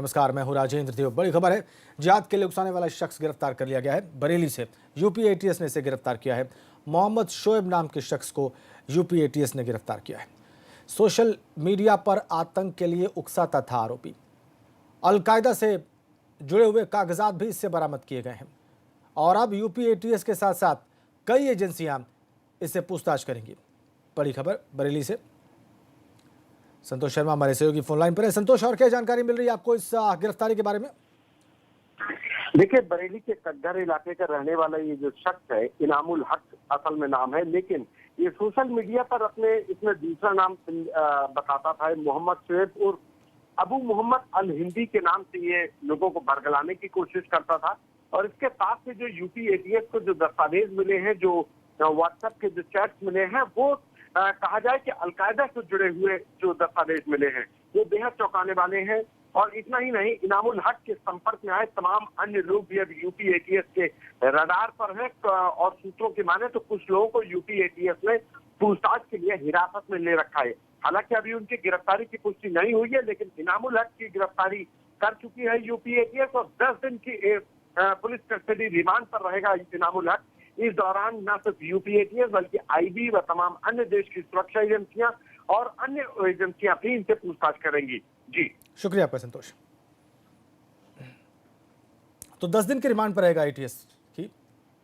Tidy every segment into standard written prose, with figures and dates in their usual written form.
नमस्कार, मैं हूं राजेंद्र देव। बड़ी खबर है, जिहाद के लिए उकसाने वाला शख्स गिरफ्तार कर लिया गया है। बरेली से यूपी एटीएस ने इसे गिरफ्तार किया है। मोहम्मद शोएब नाम के शख्स को यूपी एटीएस ने गिरफ्तार किया है। सोशल मीडिया पर आतंक के लिए उकसाता था आरोपी। अलकायदा से जुड़े हुए कागजात भी इससे बरामद किए गए हैं और अब यूपी एटीएस के साथ साथ कई एजेंसियां इससे पूछताछ करेंगी। बड़ी खबर बरेली से संतोष शर्मा हमारे सहयोगी फोन लाइन पर है। संतोष, और क्या जानकारी मिल रही है आपको इस गिरफ्तारी के बारे में? देखिए, बरेली के कद्दर इलाके का रहने वाला ये जो शख्स है, इनामुल हक असल में नाम है, लेकिन ये सोशल मीडिया पर अपने इसमें दूसरा नाम बताता था। मोहम्मद शोएब और अबू मोहम्मद अल हिंदी के नाम से ये लोगों को बरगलाने की कोशिश करता था। और इसके साथ से जो यूपी एटीएस को जो दस्तावेज मिले हैं, जो व्हाट्सएप के जो चैट्स मिले हैं, वो कहा जाए कि अलकायदा से जुड़े हुए जो दस्तावेज मिले हैं वो बेहद चौंकाने वाले हैं। और इतना ही नहीं, इनामुल हक के संपर्क में आए तमाम अन्य लोग भी अब यूपी एटीएस के रडार पर हैं। और सूत्रों की माने तो कुछ लोगों को यूपी एटीएस ने पूछताछ के लिए हिरासत में ले रखा है। हालांकि अभी उनकी गिरफ्तारी की पुष्टि नहीं हुई है, लेकिन इनामुल हक की गिरफ्तारी कर चुकी है यूपी एटीएस और 10 दिन की पुलिस कस्टडी रिमांड पर रहेगा इनामुल हक। इस दौरान न सिर्फ यूपी एटीएस बल्कि आईबी व तमाम अन्य देश की सुरक्षा एजेंसियां और अन्य एजेंसियां भी इनसे पूछताछ करेंगी। जी, शुक्रिया आपका संतोष। तो 10 दिन के रिमांड पर रहेगा एटीएस की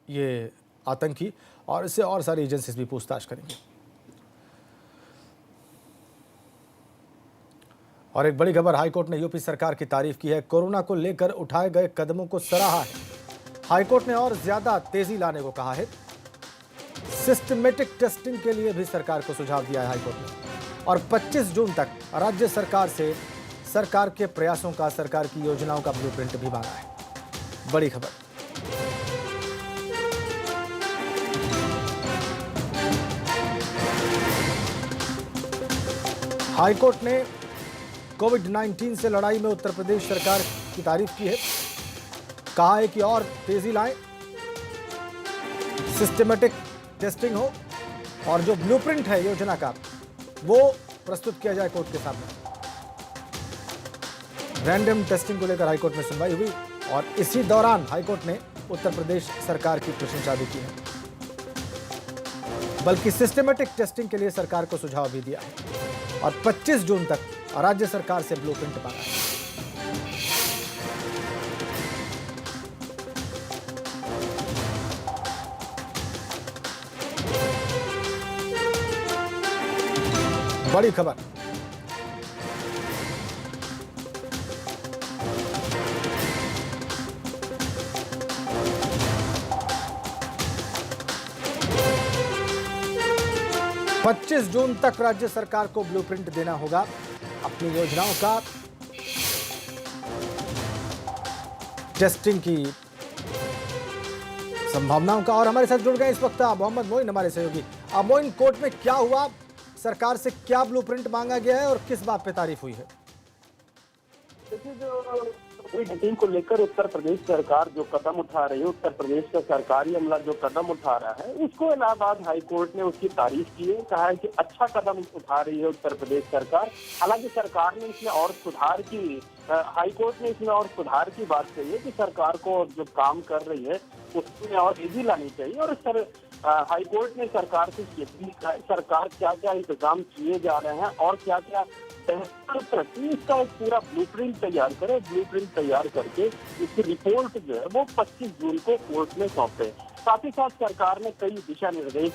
ये आतंकी, और इससे और सारी एजेंसीज भी पूछताछ करेंगी। और एक बड़ी खबर, हाईकोर्ट ने यूपी सरकार की तारीफ की है। कोरोना को लेकर उठाए गए कदमों को सराहा है। हाईकोर्ट ने और ज्यादा तेजी लाने को कहा है। सिस्टमेटिक टेस्टिंग के लिए भी सरकार को सुझाव दिया है हाईकोर्ट ने। और 25 जून तक राज्य सरकार से सरकार के प्रयासों का, सरकार की योजनाओं का ब्लूप्रिंट भी मांगा है। बड़ी खबर। हाईकोर्ट ने कोविड-19 से लड़ाई में उत्तर प्रदेश सरकार की तारीफ की है। कहा है कि और तेजी लाएं, सिस्टमेटिक टेस्टिंग हो और जो ब्लूप्रिंट है योजना का वो प्रस्तुत किया जाए कोर्ट के सामने। रैंडम टेस्टिंग को लेकर हाईकोर्ट में सुनवाई हुई और इसी दौरान हाईकोर्ट ने उत्तर प्रदेश सरकार की प्रशंसा भी की है, बल्कि सिस्टमेटिक टेस्टिंग के लिए सरकार को सुझाव भी दिया है और 25 जून तक राज्य सरकार से ब्लूप्रिंट मांगा है। बड़ी खबर। पच्चीस जून तक राज्य सरकार को ब्लूप्रिंट देना होगा अपनी योजनाओं का, टेस्टिंग की संभावनाओं का। और हमारे साथ जुड़ गए इस वक्त मोहम्मद मोइन, हमारे सहयोगी। मोइन, कोर्ट में क्या हुआ, सरकार से क्या ब्लूप्रिंट मांगा गया है और किस बात पे तारीफ हुई है? देखिए, जो कोविड-19 को लेकर उत्तर प्रदेश सरकार जो कदम उठा रही है, उत्तर प्रदेश का सरकारी अमला जो कदम उठा रहा है, उसको इलाहाबाद हाईकोर्ट ने उसकी तारीफ की है। कहा है कि अच्छा कदम उठा रही है उत्तर प्रदेश सरकार। हालांकि सरकार ने इसमें और सुधार की, हाईकोर्ट ने इसमें और सुधार की बात कही है कि सरकार को जो काम कर रही है उसमें और तेजी लानी चाहिए। और हाईकोर्ट ने सरकार से ये भी कहा, सरकार क्या क्या इंतजाम किए जा रहे हैं और क्या क्या इसका एक पूरा ब्लूप्रिंट तैयार करे। ब्लूप्रिंट तैयार करके इसकी रिपोर्ट जो है वो 25 जून को कोर्ट में सौंपे। साथ ही साथ सरकार ने कई दिशा निर्देश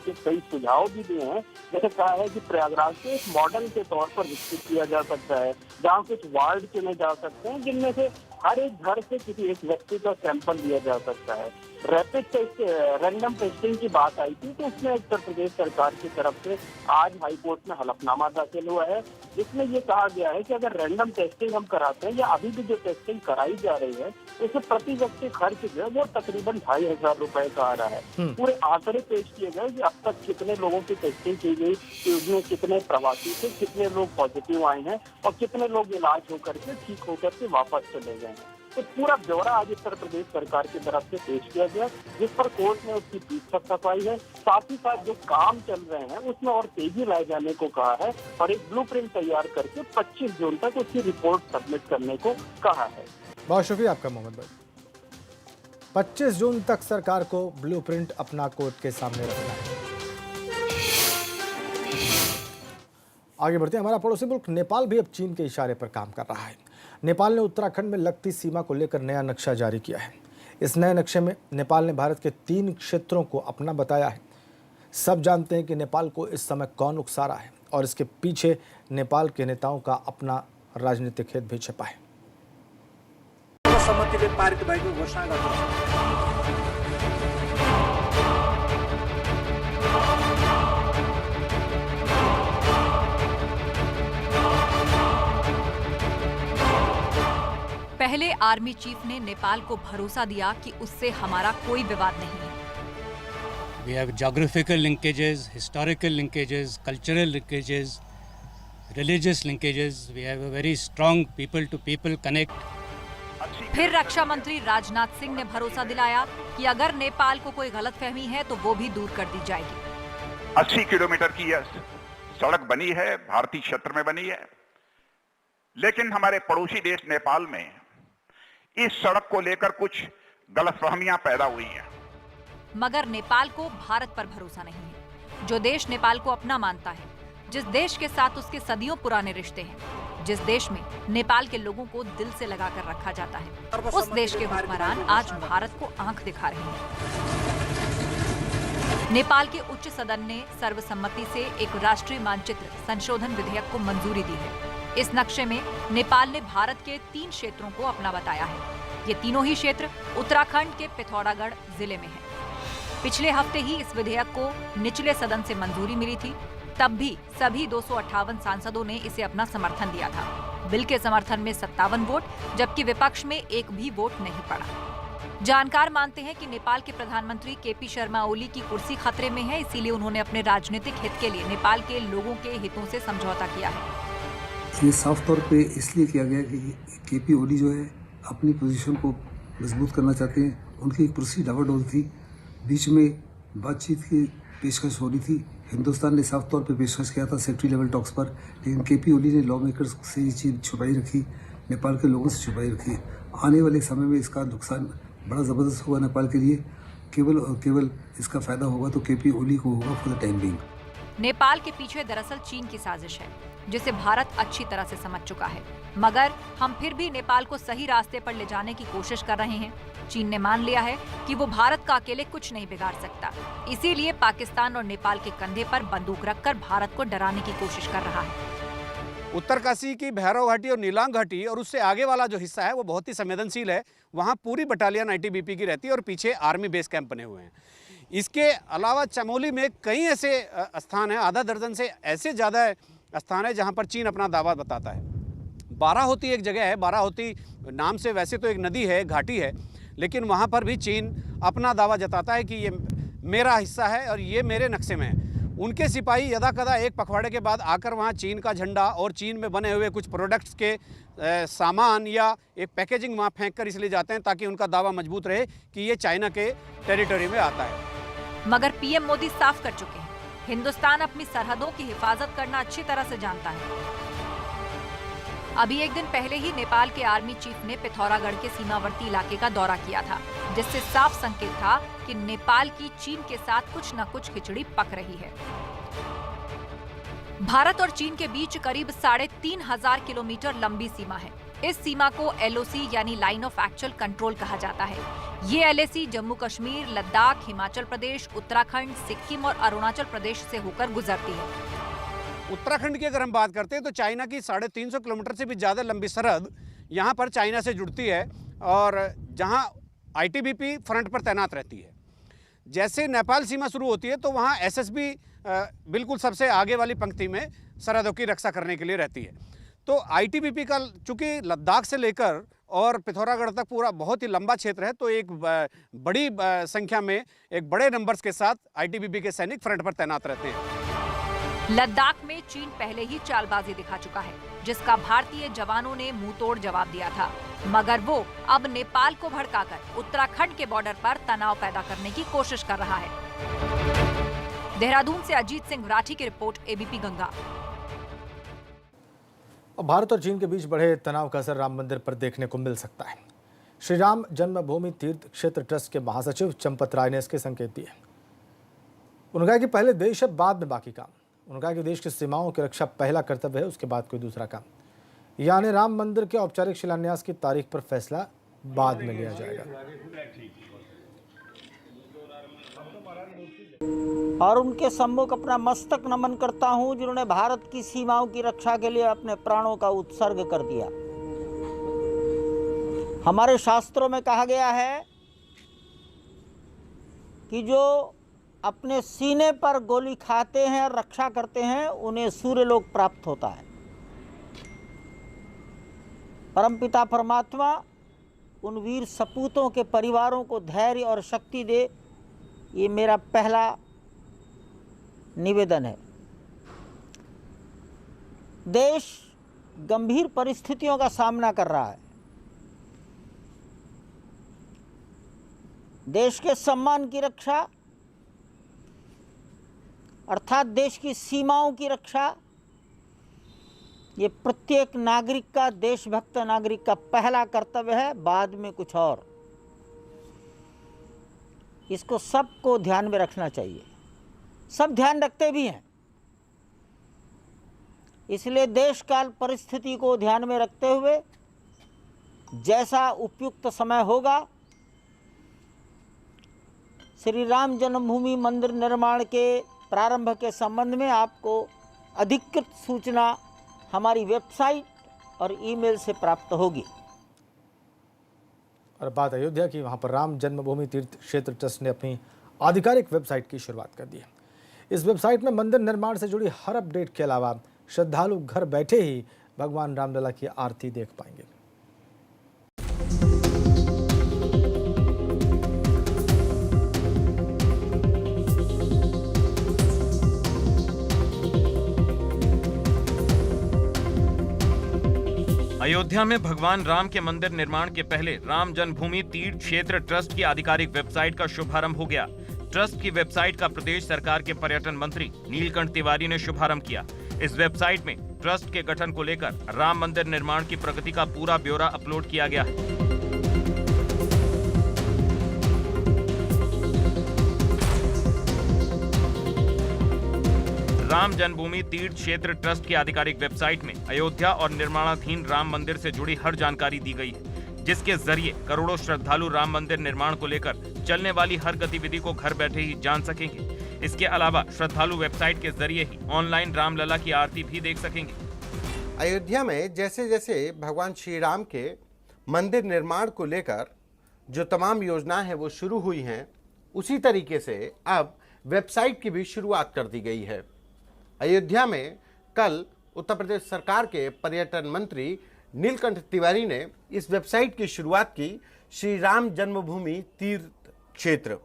के कई सुझाव भी दिए हैं। जैसे कहा है कि प्रयागराज को एक मॉडल के तौर पर विकसित किया जा सकता है, जहाँ कुछ वार्ड चुने जा सकते हैं जिनमें से हर एक घर से किसी एक व्यक्ति का सैंपल लिया जा सकता है। रैपिड टेस्ट, रैंडम टेस्टिंग की बात आई थी, तो उसमें उत्तर प्रदेश सरकार की तरफ से आज हाईकोर्ट में हलफनामा दाखिल हुआ है, जिसमें ये कहा गया है कि अगर रैंडम टेस्टिंग हम कराते हैं या अभी भी जो टेस्टिंग कराई जा रही है, उसमें प्रति व्यक्ति खर्च जो है वो तकरीबन 2,500 रुपए का आ रहा है। पूरे आंकड़े पेश किए गए कि अब तक कितने लोगों की टेस्टिंग की गई, उसमें कितने प्रवासी थे, कितने लोग पॉजिटिव आए हैं और कितने लोग इलाज होकर के ठीक होकर के वापस चले गए हैं। तो पूरा ब्यौरा आज उत्तर प्रदेश सरकार की तरफ से पेश किया गया, जिस पर कोर्ट ने उसकी पीठ थपथपाई है। साथ ही साथ जो काम चल रहे हैं उसमें और तेजी लाए जाने को कहा है और एक ब्लूप्रिंट तैयार करके 25 जून तक उसकी रिपोर्ट सबमिट करने को कहा है। बहुत शुक्रिया आपका मोहम्मद भाई। 25 जून तक सरकार को ब्लूप्रिंट अपना कोर्ट के सामने रखना है। आगे बढ़ते हैं। हमारा पड़ोसी मुल्क नेपाल भी अब चीन के इशारे पर काम कर रहा है। नेपाल ने उत्तराखंड में लगती सीमा को लेकर नया नक्शा जारी किया है। इस नए नक्शे में नेपाल ने भारत के 3 क्षेत्रों को अपना बताया है। सब जानते हैं कि नेपाल को इस समय कौन उकसा रहा है और इसके पीछे नेपाल के नेताओं का अपना राजनीतिक हित भी छिपा है। सर्वसम्मतिले पारित भएको घोषणा गर्दछ। पहले आर्मी चीफ ने नेपाल को भरोसा दिया कि उससे हमारा कोई विवाद नहीं है। We have geographical linkages, historical linkages, cultural linkages, religious linkages. We have a very strong people-to-people connect. फिर रक्षा मंत्री राजनाथ सिंह ने भरोसा दिलाया कि अगर नेपाल को कोई गलतफहमी है तो वो भी दूर कर दी जाएगी। 80 किलोमीटर की यह सड़क बनी है, भारतीय क्षेत्र में बनी है, लेकिन हमारे पड़ोसी देश नेपाल में इस सड़क को लेकर कुछ गलतफहमियां पैदा हुई हैं। मगर नेपाल को भारत पर भरोसा नहीं है। जो देश नेपाल को अपना मानता है, जिस देश के साथ उसके सदियों पुराने रिश्ते हैं, जिस देश में नेपाल के लोगों को दिल से लगाकर रखा जाता है, उस देश के हुक्मरान आज भारत को आंख दिखा रहे हैं। नेपाल के उच्च सदन ने सर्वसम्मति से एक राष्ट्रीय मानचित्र संशोधन विधेयक को मंजूरी दी है। इस नक्शे में नेपाल ने भारत के 3 क्षेत्रों को अपना बताया है। ये तीनों ही क्षेत्र उत्तराखंड के पिथौरागढ़ जिले में हैं। पिछले हफ्ते ही इस विधेयक को निचले सदन से मंजूरी मिली थी। तब भी सभी 258 सांसदों ने इसे अपना समर्थन दिया था। बिल के समर्थन में 57 वोट, जबकि विपक्ष में एक भी वोट नहीं पड़ा। जानकार मानते हैं कि नेपाल के प्रधानमंत्री केपी शर्मा ओली की कुर्सी खतरे में है, इसीलिए उन्होंने अपने राजनीतिक हित के लिए नेपाल के लोगों के हितों से समझौता किया है। ये साफ तौर पे इसलिए किया गया कि केपी ओली जो है अपनी पोजीशन को मजबूत करना चाहते हैं। उनकी कुर्सी डावाडोल थी, बीच में बातचीत की पेशकश हो रही थी। हिंदुस्तान ने साफ तौर पे पेशकश किया था सेक्रेटरी लेवल टॉक्स पर, लेकिन केपी ओली ने लॉ मेकर्स से ये चीज़ छुपाई रखी, नेपाल के लोगों से छुपाई रखी। आने वाले समय में इसका नुकसान बड़ा ज़बरदस्त होगा नेपाल के लिए। केवल और केवल इसका फायदा होगा तो केपी ओली को होगा for the time being. Nepal के पीछे दरअसल चीन की साजिश है, जिसे भारत अच्छी तरह से समझ चुका है। मगर हम फिर भी नेपाल को सही रास्ते पर ले जाने की कोशिश कर रहे हैं। चीन ने मान लिया है कि वो भारत का अकेले कुछ नहीं बिगाड़ सकता, इसीलिए पाकिस्तान और नेपाल के कंधे पर बंदूक रखकर भारत को डराने की कोशिश कर रहा है। उत्तरकाशी की भैरव घाटी और नीलांग घाटी और उससे आगे वाला जो हिस्सा है वो बहुत ही संवेदनशील है। वहाँ पूरी बटालियन आईटीबीपी की रहती है और पीछे आर्मी बेस कैंप बने हुए हैं। इसके अलावा चमोली में कई ऐसे स्थान हैं, आधा दर्जन से ऐसे ज़्यादा स्थान है जहाँ पर चीन अपना दावा बताता है। बाराहोती एक जगह है, बाराहोती नाम से वैसे तो एक नदी है, घाटी है, लेकिन वहाँ पर भी चीन अपना दावा जताता है कि ये मेरा हिस्सा है और ये मेरे नक्शे में है। उनके सिपाही यदाकदा एक पखवाड़े के बाद आकर वहाँ चीन का झंडा और चीन में बने हुए कुछ प्रोडक्ट्स के सामान या एक पैकेजिंग वहाँ फेंक कर इसलिए जाते हैं ताकि उनका दावा मजबूत रहे कि ये चाइना के टेरिटरी में आता है। मगर पीएम मोदी साफ कर चुके हैं, हिंदुस्तान अपनी सरहदों की हिफाजत करना अच्छी तरह से जानता है। अभी एक दिन पहले ही नेपाल के आर्मी चीफ ने पिथौरागढ़ के सीमावर्ती इलाके का दौरा किया था, जिससे साफ संकेत था कि नेपाल की चीन के साथ कुछ न कुछ खिचड़ी पक रही है। भारत और चीन के बीच करीब 3500 किलोमीटर लंबी सीमा है। इस सीमा को एलओसी यानी लाइन ऑफ एक्चुअल कंट्रोल कहा जाता है। ये एलएसी जम्मू कश्मीर, लद्दाख, हिमाचल प्रदेश, उत्तराखंड, सिक्किम और अरुणाचल प्रदेश से होकर गुजरती है। उत्तराखंड की अगर हम बात करते हैं तो चाइना की 350 किलोमीटर से भी ज़्यादा लंबी सरहद यहाँ पर चाइना से जुड़ती है और जहाँ आईटीबीपी फ्रंट पर तैनात रहती है। जैसे नेपाल सीमा शुरू होती है तो वहाँ एसएसबी बिल्कुल सबसे आगे वाली पंक्ति में सरहदों की रक्षा करने के लिए रहती है। तो आईटीबीपी का चूँकि लद्दाख से लेकर और पिथौरागढ़ तक पूरा बहुत ही लंबा क्षेत्र है, तो एक बड़ी संख्या में एक बड़े नंबर्स के साथ आईटीबीपी के सैनिक फ्रंट पर तैनात रहते हैं। लद्दाख में चीन पहले ही चालबाजी दिखा चुका है, जिसका भारतीय जवानों ने मुंहतोड़ जवाब दिया था, मगर वो अब नेपाल को भड़काकर उत्तराखंड के बॉर्डर पर तनाव पैदा करने की कोशिश कर रहा है। देहरादून से अजीत सिंह राठी की रिपोर्ट, एबीपी गंगा। भारत और चीन के बीच बढ़े तनाव का असर राम मंदिर पर देखने को मिल सकता है। श्री राम जन्मभूमि तीर्थ क्षेत्र ट्रस्ट के महासचिव चंपत राय ने इसके संकेत दिए। उन्होंने कहा कि पहले देश है, बाद में बाकी काम। उन्होंने कहा कि देश की सीमाओं की रक्षा पहला कर्तव्य है, उसके बाद कोई दूसरा काम। यानी राम मंदिर के औपचारिक शिलान्यास की तारीख पर फैसला बाद में लिया जाएगा। और उनके सम्मुख अपना मस्तक नमन करता हूं, जिन्होंने भारत की सीमाओं की रक्षा के लिए अपने प्राणों का उत्सर्ग कर दिया। हमारे शास्त्रों में कहा गया है कि जो अपने सीने पर गोली खाते हैं और रक्षा करते हैं, उन्हें सूर्यलोक प्राप्त होता है। परमपिता परमात्मा उन वीर सपूतों के परिवारों को धैर्य और शक्ति दे, ये मेरा पहला निवेदन है। देश गंभीर परिस्थितियों का सामना कर रहा है। देश के सम्मान की रक्षा अर्थात देश की सीमाओं की रक्षा, ये प्रत्येक नागरिक का, देशभक्त नागरिक का पहला कर्तव्य है, बाद में कुछ और। इसको सबको ध्यान में रखना चाहिए। सब ध्यान रखते भी हैं। इसलिए देश काल परिस्थिति को ध्यान में रखते हुए जैसा उपयुक्त समय होगा, श्री राम जन्मभूमि मंदिर निर्माण के प्रारंभ के संबंध में आपको अधिकृत सूचना हमारी वेबसाइट और ईमेल से प्राप्त होगी। और बात अयोध्या की, वहां पर राम जन्मभूमि तीर्थ क्षेत्र ट्रस्ट ने अपनी आधिकारिक वेबसाइट की शुरुआत कर दी है। इस वेबसाइट में मंदिर निर्माण से जुड़ी हर अपडेट के अलावा श्रद्धालु घर बैठे ही भगवान रामलला की आरती देख पाएंगे। अयोध्या में भगवान राम के मंदिर निर्माण के पहले राम जन्मभूमि तीर्थ क्षेत्र ट्रस्ट की आधिकारिक वेबसाइट का शुभारंभ हो गया। ट्रस्ट की वेबसाइट का प्रदेश सरकार के पर्यटन मंत्री नीलकंठ तिवारी ने शुभारंभ किया। इस वेबसाइट में ट्रस्ट के गठन को लेकर राम मंदिर निर्माण की प्रगति का पूरा ब्यौरा अपलोड किया गया है। राम जन्मभूमि तीर्थ क्षेत्र ट्रस्ट की आधिकारिक वेबसाइट में अयोध्या और निर्माणाधीन राम मंदिर से जुड़ी हर जानकारी दी गई है, जिसके जरिए करोड़ों श्रद्धालु राम मंदिर निर्माण को लेकर चलने वाली हर गतिविधि को घर बैठे ही जान सकेंगे। इसके अलावा श्रद्धालु वेबसाइट के जरिए ही ऑनलाइन रामलला की आरती भी देख सकेंगे। अयोध्या में जैसे जैसे भगवान श्री राम के मंदिर निर्माण को लेकर जो तमाम योजनाएं हैं वो शुरू हुई हैं, उसी तरीके से अब वेबसाइट की भी शुरुआत कर दी गई है। अयोध्या में कल उत्तर प्रदेश सरकार के पर्यटन मंत्री नीलकंठ तिवारी ने इस वेबसाइट की शुरुआत की, श्री राम जन्मभूमि तीर्थ क्षेत्र।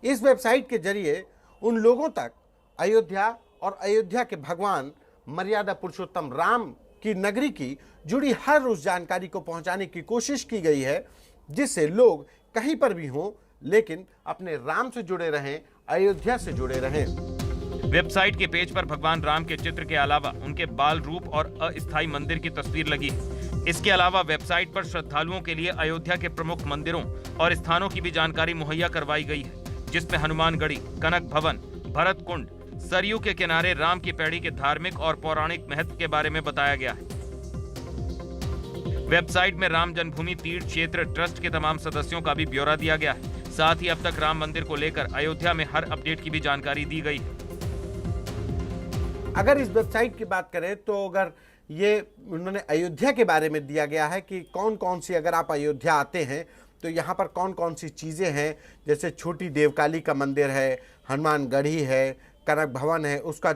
इस वेबसाइट के जरिए उन लोगों तक अयोध्या और अयोध्या के भगवान मर्यादा पुरुषोत्तम राम की नगरी की जुड़ी हर उस जानकारी को पहुंचाने की कोशिश की गई है, जिससे लोग कहीं पर भी हों लेकिन अपने राम से जुड़े रहें, अयोध्या से जुड़े रहें। वेबसाइट के पेज पर भगवान राम के चित्र के अलावा उनके बाल रूप और अस्थायी मंदिर की तस्वीर लगी है। इसके अलावा वेबसाइट पर श्रद्धालुओं के लिए अयोध्या के प्रमुख मंदिरों और स्थानों की भी जानकारी मुहैया करवाई गई है, जिसमें हनुमानगढ़ी, कनक भवन, भरत कुंड, सरयू के किनारे राम की पैड़ी के धार्मिक और पौराणिक महत्व के बारे में बताया गया है। वेबसाइट में राम जन्मभूमि तीर्थ क्षेत्र ट्रस्ट के तमाम सदस्यों का भी ब्यौरा दिया गया है। साथ ही अब तक राम मंदिर को लेकर अयोध्या में हर अपडेट की भी जानकारी दी गई है। अगर इस वेबसाइट की बात करें तो अगर ये उन्होंने अयोध्या के बारे में दिया गया है कि कौन कौन सी, अगर आप अयोध्या आते हैं तो यहाँ पर कौन कौन सी चीज़ें हैं, जैसे छोटी देवकाली का मंदिर है, हनुमानगढ़ी है, कनक भवन है, उसका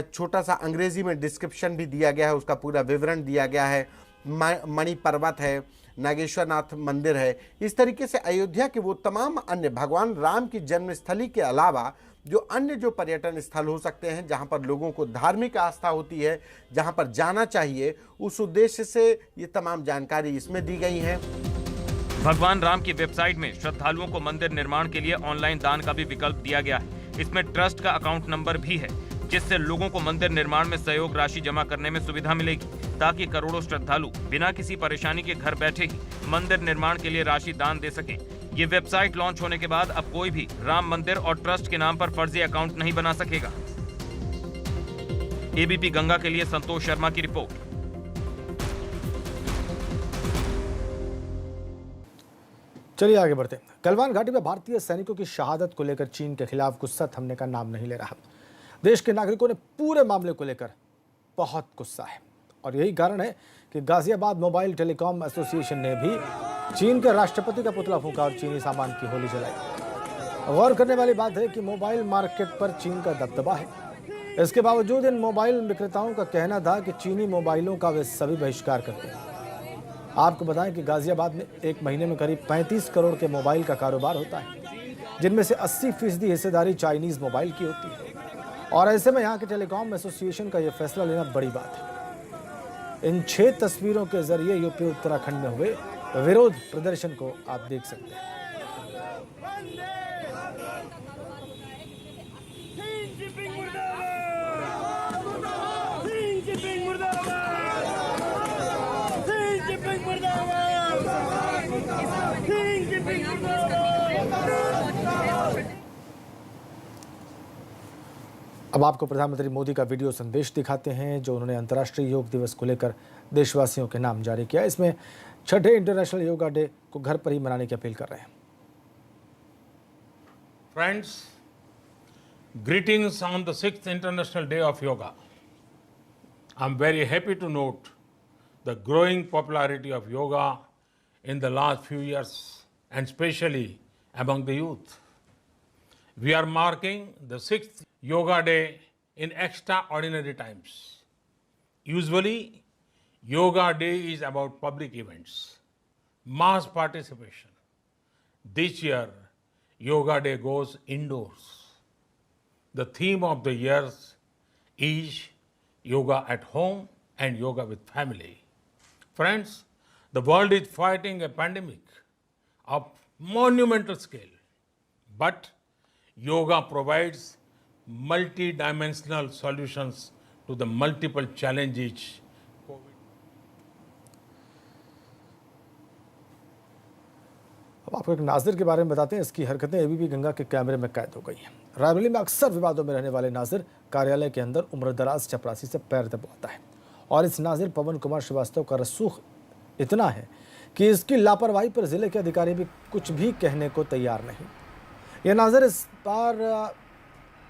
छोटा सा अंग्रेजी में डिस्क्रिप्शन भी दिया गया है, उसका पूरा विवरण दिया गया है, मणि पर्वत है, नागेश्वरनाथ मंदिर है। इस तरीके से अयोध्या के वो तमाम अन्य भगवान राम की जन्मस्थली के अलावा जो अन्य जो पर्यटन स्थल हो सकते हैं, जहां पर लोगों को धार्मिक आस्था होती है, जहां पर जाना चाहिए, उस उद्देश्य से ये तमाम जानकारी इसमें दी गई है। भगवान राम की वेबसाइट में श्रद्धालुओं को मंदिर निर्माण के लिए ऑनलाइन दान का भी विकल्प दिया गया है। इसमें ट्रस्ट का अकाउंट नंबर भी है, जिससे लोगों को मंदिर निर्माण में सहयोग राशि जमा करने में सुविधा मिलेगी, ताकि करोड़ों श्रद्धालु बिना किसी परेशानी के घर बैठे ही मंदिर निर्माण के लिए राशि दान दे सकें। ये वेबसाइट लॉन्च होने के बाद अब कोई भी राम मंदिर और ट्रस्ट के नाम पर फर्जी अकाउंट नहीं बना सकेगा। एबीपी गंगा के लिए संतोष शर्मा की रिपोर्ट। चलिए आगे बढ़ते हैं। गलवान घाटी में भारतीय सैनिकों की शहादत को लेकर चीन के खिलाफ गुस्सा थमने का नाम नहीं ले रहा। देश के नागरिकों ने पूरे मामले को लेकर बहुत गुस्सा है और यही कारण है कि गाजियाबाद मोबाइल टेलीकॉम एसोसिएशन ने भी चीन के राष्ट्रपति का पुतला फूंका और चीनी सामान की होली जलाई। गौर करने वाली बात है कि मोबाइल मार्केट पर चीन का दबदबा है। इसके बावजूद इन मोबाइल विक्रेताओं का कहना था कि चीनी मोबाइलों का वे सभी बहिष्कार करते हैं। आपको बताएं कि गाजियाबाद में एक महीने में करीब 35 करोड़ के मोबाइल का कारोबार होता है, जिनमें से 80% हिस्सेदारी चाइनीज मोबाइल की होती है। और ऐसे में यहाँ के टेलीकॉम एसोसिएशन का यह फैसला लेना बड़ी बात है। इन 6 तस्वीरों के जरिए यूपी उत्तराखंड में हुए विरोध प्रदर्शन को आप देख सकते हैं। अब आपको प्रधानमंत्री मोदी का वीडियो संदेश दिखाते हैं जो उन्होंने अंतर्राष्ट्रीय योग दिवस को लेकर देशवासियों के नाम जारी किया। इसमें 6ठे इंटरनेशनल योगा डे को घर पर ही मनाने की अपील कर रहे हैं। Friends, greetings on the 6th International Day of Yoga. I'm very happy to note the growing popularity of yoga in the last few years and especially among the youth. We are marking the 6th Yoga Day in extraordinary times. Usually, Yoga Day is about public events, mass participation. This year, Yoga Day goes indoors. The theme of the year is Yoga at home and Yoga with family. Friends, the world is fighting a pandemic of monumental scale, but Yoga provides multi-dimensional solutions to the multiple challenges. अब आपको एक नाजिर के बारे में बताते हैं। इसकी हरकतें एबीपी गंगा के कैमरे में कैद हो गई हैं। रायबरेली में अक्सर विवादों में रहने वाले नाजिर कार्यालय के अंदर उम्रदराज चपरासी से पैर दबाता है और इस नाजिर पवन कुमार श्रीवास्तव का रसूख इतना है कि इसकी लापरवाही पर जिले के अधिकारी भी कुछ भी कहने को तैयार नहीं। यह नाजिर इस बार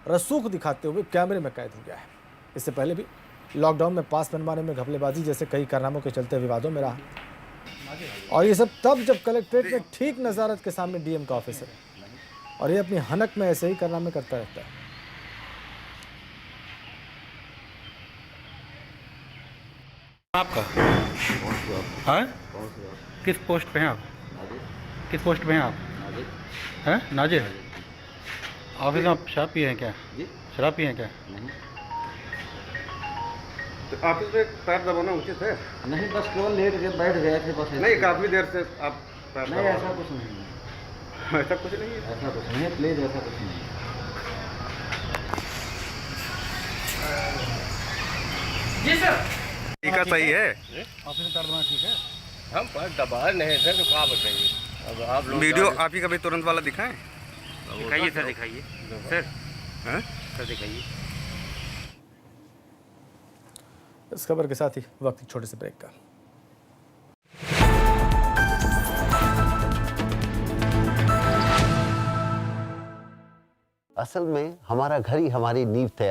रसूख दिखाते हुए कैमरे में कैद हो गया है। इससे पहले भी लॉकडाउन में पास बनवाने में घपलेबाजी जैसे कई कारनामों के चलते विवादों में रहा और ये सब तब जब कलेक्ट्रेट में ठीक नज़ारत के सामने डीएम का ऑफिस है और ये अपनी हनक में ऐसे ही कारनामे करता रहता है। आपका हाँ किस पोस्ट पे हैं आप? किस पोस्ट पे हैं आप? हैं नाजिर? ऑफिस में आप शराब पिए हैं क्या? शराब पिए हैं क्या? तो ऑफिस में पैर दबाना उचित है? नहीं, बस केवल लेट के बैठ गए थे बस। नहीं, काफी देर से आप पैर नहीं, ऐसा कुछ नहीं है। ऐसा कुछ नहीं है? ऐसा कुछ नहीं है, प्लीज ऐसा कुछ नहीं है। जी सर, ठीक है, सही है। ऑफिस में पैर दबाना ठीक है? हम पैर दबा नहीं थे तो क्या बताइए। अब आप लोग वीडियो आप ही कभी तुरंत वाला दिखाएं? दिखाइए सर, दिखाइए सर, हैं सर दिखाइए। इस खबर के साथ ही वक्त एक छोटे से ब्रेक का। असल में हमारा घर ही हमारी नींव तैयार